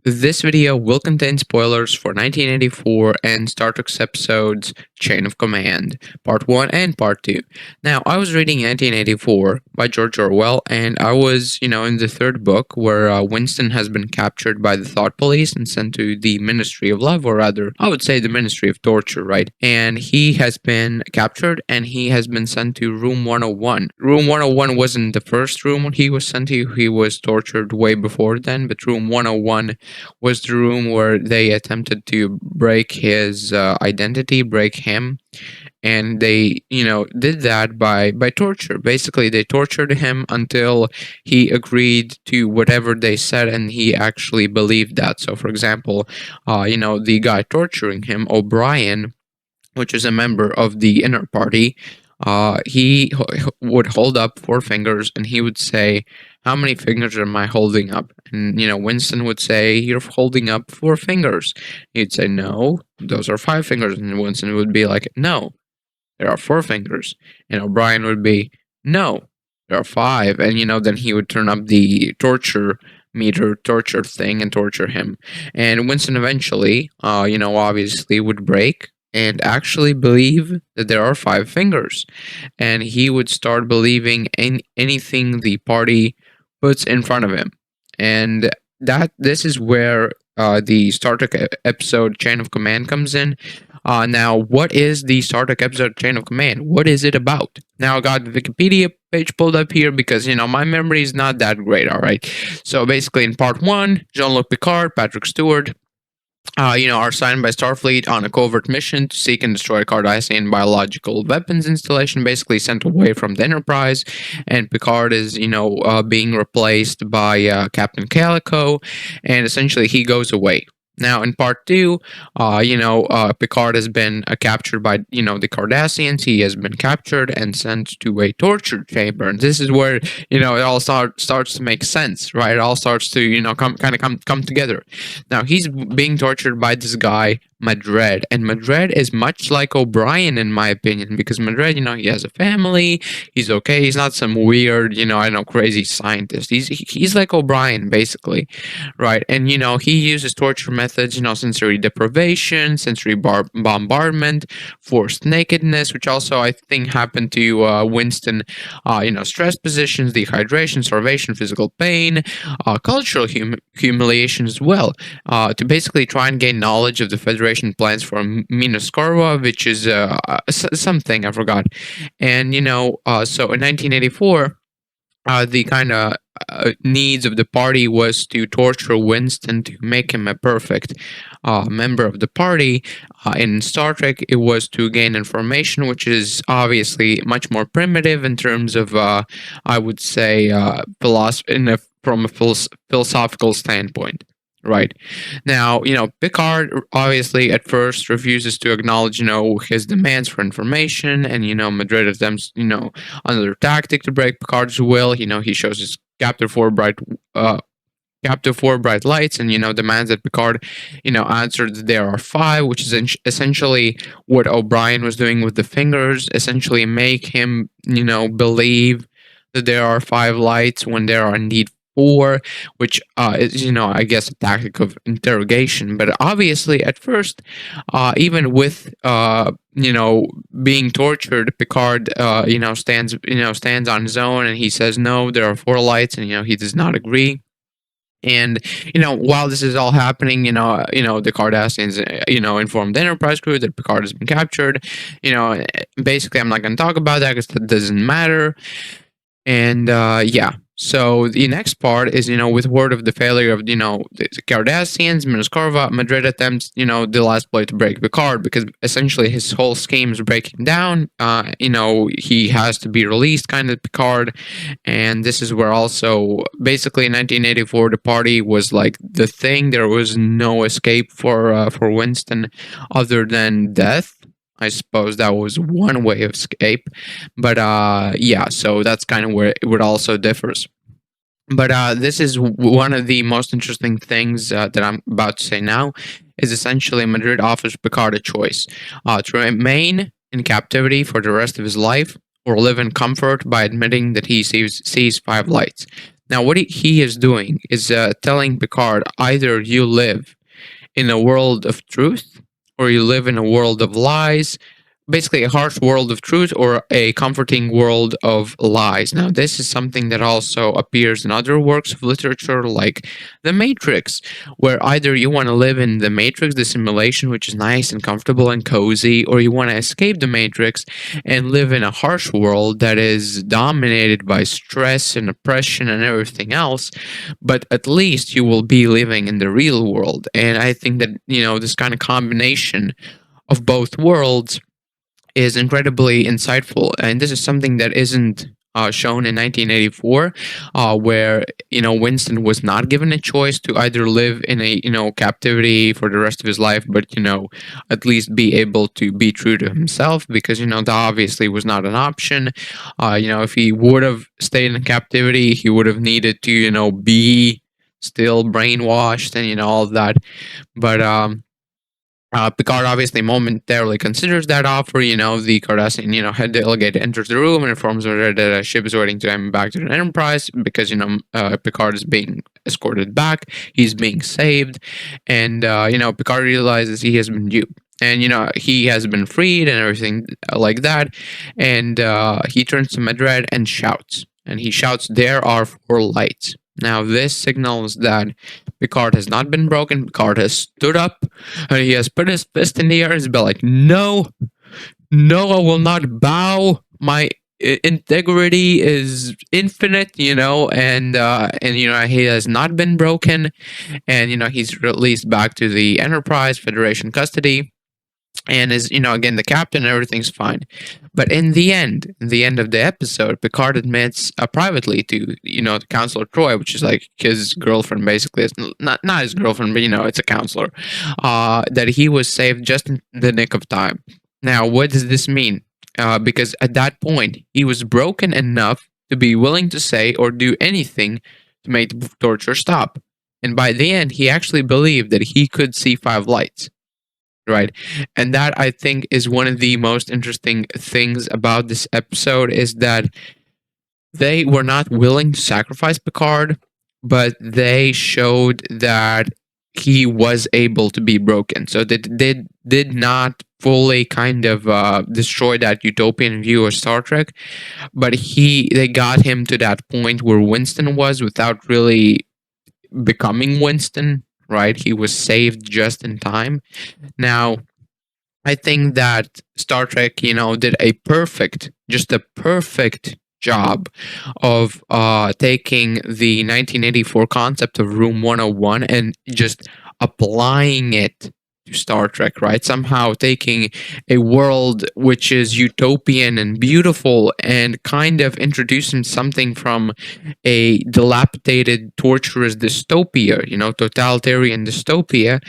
This video will contain spoilers for 1984 and Star Trek's episodes Chain of Command, Part 1 and Part 2. Now, I was reading 1984 by George Orwell, and I was, in the third book where Winston has been captured by the Thought Police and sent to the Ministry of Love, or rather, I would say the Ministry of Torture, right? And he has been captured and he has been sent to Room 101. Room 101 wasn't the first room he was sent to, he was tortured way before then, but Room 101 was the room where they attempted to break his identity, break him, and they, did that by torture. Basically, they tortured him until he agreed to whatever they said, and he actually believed that. So, for example, the guy torturing him, O'Brien, which is a member of the inner party, would hold up four fingers and he would say, "How many fingers am I holding up?" And, Winston would say, "You're holding up four fingers." He'd say, "No, those are five fingers." And Winston would be like, "No, there are four fingers." And O'Brien would be, "No, there are five." And, then he would turn up the torture meter, torture thing, and torture him. And Winston eventually, obviously would break and actually believe that there are five fingers. And he would start believing in anything the party puts in front of him. And this is where the Star Trek episode Chain of Command comes in. Now, what is the Star Trek episode Chain of Command? What is it about? Now, I got the Wikipedia page pulled up here because, my memory is not that great, all right? So, basically, in part one, Jean-Luc Picard, Patrick Stewart, are assigned by Starfleet on a covert mission to seek and destroy Cardassian biological weapons installation, basically sent away from the Enterprise. And Picard is, being replaced by Captain Calico, and essentially he goes away. Now, in part two, Picard has been captured by, the Cardassians. He has been captured and sent to a torture chamber. And this is where, it all starts to make sense, right? It all starts to, come together. Now, he's being tortured by this guy, Madred. And Madred is much like O'Brien, in my opinion, because Madred, he has a family. He's okay. He's not some weird, crazy scientist. He's like O'Brien, basically, right? And, he uses torture methods, sensory deprivation, sensory bombardment, forced nakedness, which also I think happened to Winston, stress positions, dehydration, starvation, physical pain, cultural humiliation as well, to basically try and gain knowledge of the Federation plans for Minas Corva, which is something I forgot. And, so in 1984, the kind of needs of the party was to torture Winston to make him a perfect member of the party. In Star Trek, it was to gain information, which is obviously much more primitive in terms of, I would say, philosophy, from a philosophical standpoint. Right. Now, Picard obviously at first refuses to acknowledge, his demands for information, and, Madrid attempts, another tactic to break Picard's will. He shows his captive four bright lights, and, demands that Picard, answer that there are five, which is essentially what O'Brien was doing with the fingers, essentially make him, believe that there are five lights when there are indeed four, which is, I guess a tactic of interrogation. But obviously, at first, even with being tortured, Picard, stands on his own, and he says, "No, there are four lights," and he does not agree. And while this is all happening, the Cardassians, inform the Enterprise crew that Picard has been captured. Basically, I'm not going to talk about that because that doesn't matter. And yeah. So the next part is, with word of the failure of, the Cardassians, Minas Corva, Madrid attempts, the last play to break Picard, because essentially his whole scheme is breaking down. He has to be released, kind of, Picard. And this is where also, basically in 1984, the party was like the thing. There was no escape for Winston other than death. I suppose that was one way of escape. But yeah, so that's kind of where it also differs. But this is one of the most interesting things that I'm about to say now, is essentially Madrid offers Picard a choice, to remain in captivity for the rest of his life, or live in comfort by admitting that he sees five lights. Now, what he is doing is telling Picard, either you live in a world of truth or you live in a world of lies, basically a harsh world of truth or a comforting world of lies. Now, this is something that also appears in other works of literature like The Matrix, where either you want to live in the Matrix, the simulation, which is nice and comfortable and cozy, or you want to escape the Matrix and live in a harsh world that is dominated by stress and oppression and everything else. But at least you will be living in the real world. And I think that, this kind of combination of both worlds is incredibly insightful, and this is something that isn't shown in 1984, where Winston was not given a choice to either live in a captivity for the rest of his life, but at least be able to be true to himself, because that obviously was not an option. If he would have stayed in captivity, he would have needed to be still brainwashed and all of that, but Picard obviously momentarily considers that offer. The Cardassian, head delegate enters the room and informs her that a ship is waiting to him back to the Enterprise because, Picard is being escorted back. He's being saved. And, Picard realizes he has been duped. And, he has been freed and everything like that. And he turns to Madred and shouts. And he shouts, "There are 4 lights." Now, this signals that Picard has not been broken. Picard has stood up and he has put his fist in the air and he's been like, no, I will not bow. My integrity is infinite, and he has not been broken. And, he's released back to the Enterprise Federation custody and is again the captain, and everything's fine. But in the end of the episode, Picard admits privately to the counselor Troy, which is like his girlfriend, basically. It's not his girlfriend, but it's a counselor, that he was saved just in the nick of time. Now, what does this mean? Because at that point he was broken enough to be willing to say or do anything to make the torture stop, and by the end he actually believed that he could see 5 lights. Right. And that, I think, is one of the most interesting things about this episode, is that they were not willing to sacrifice Picard, but they showed that he was able to be broken. So they did not fully kind of destroy that utopian view of Star Trek, but they got him to that point where Winston was without really becoming Winston. Right. He was saved just in time. Now, I think that Star Trek, did just a perfect job of taking the 1984 concept of Room 101 and just applying it to Star Trek, right? Somehow taking a world which is utopian and beautiful and kind of introducing something from a dilapidated, torturous dystopia, totalitarian dystopia,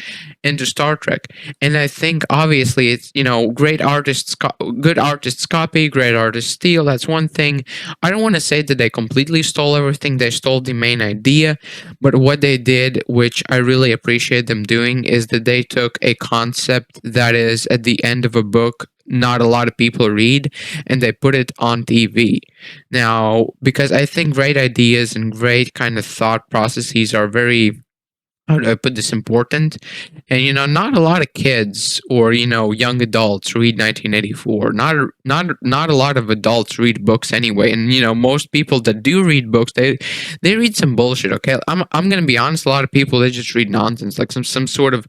into Star Trek. And I think obviously it's, great artists, good artists copy, great artists steal. That's one thing. I don't want to say that they completely stole everything. They stole the main idea, but what they did, which I really appreciate them doing, is that they took a concept that is at the end of a book not a lot of people read, and they put it on TV. Now, because I think great ideas and great kind of thought processes are very, how do I put this, important? And not a lot of kids or young adults read 1984. Not a lot of adults read books anyway. And most people that do read books, they read some bullshit. Okay, I'm gonna be honest. A lot of people, they just read nonsense, like some sort of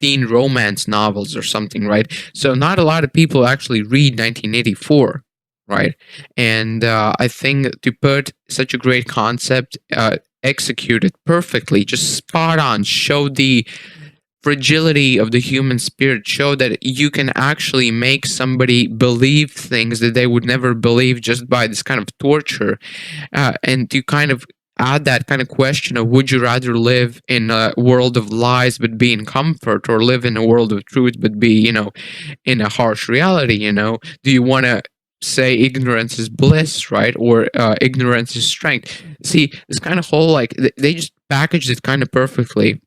teen romance novels or something, right? So not a lot of people actually read 1984. Right. And I think to put such a great concept, execute it perfectly, just spot on, show the fragility of the human spirit, show that you can actually make somebody believe things that they would never believe just by this kind of torture, and to kind of add that kind of question of, would you rather live in a world of lies but be in comfort, or live in a world of truth but be in a harsh reality? Do you want to say ignorance is bliss, right? Or ignorance is strength? See, this kind of whole, like, they just packaged it kind of perfectly.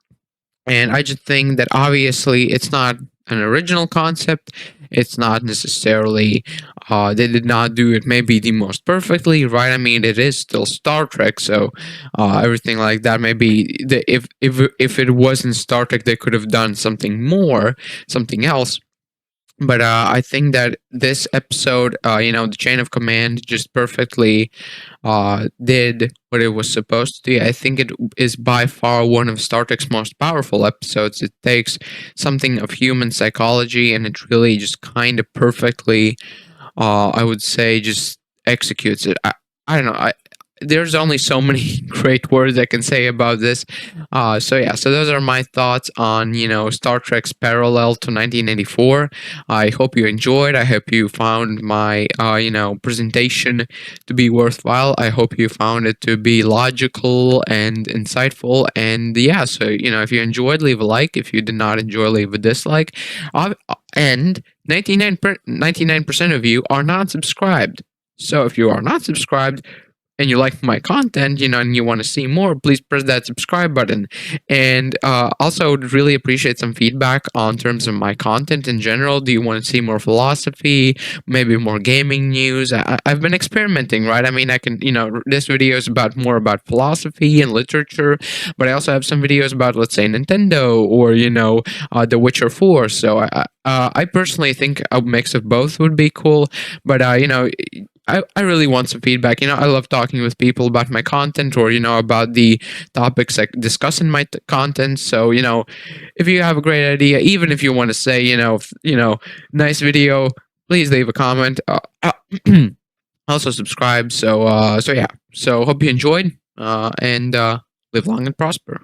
And I just think that obviously it's not an original concept. It's not necessarily they did not do it maybe the most perfectly, right? I mean, it is still Star Trek, so everything like that. Maybe if it wasn't Star Trek, they could have done something more, something else. But I think that this episode, the chain of command just perfectly did what it was supposed to do. I think it is by far one of Star Trek's most powerful episodes. It takes something of human psychology and it really just kind of perfectly, I would say, just executes it. I don't know. There's only so many great words I can say about this. So yeah, so those are my thoughts on Star Trek's parallel to 1984. I hope you enjoyed. I hope you found my presentation to be worthwhile. I hope you found it to be logical and insightful. And yeah, so if you enjoyed, leave a like. If you did not enjoy, leave a dislike. And 99% of you are not subscribed. So if you are not subscribed and you like my content, and you want to see more, please press that subscribe button. And also, would really appreciate some feedback on terms of my content in general. Do you want to see more philosophy, maybe more gaming news? I've been experimenting, right? I mean, I can, this video is more about philosophy and literature, but I also have some videos about, let's say, Nintendo or The Witcher 4. So I personally think a mix of both would be cool. But I really want some feedback. I love talking with people about my content or, about the topics I discuss in my content. So, if you have a great idea, even if you want to say, nice video, please leave a comment. Also subscribe. So yeah. So hope you enjoyed and live long and prosper.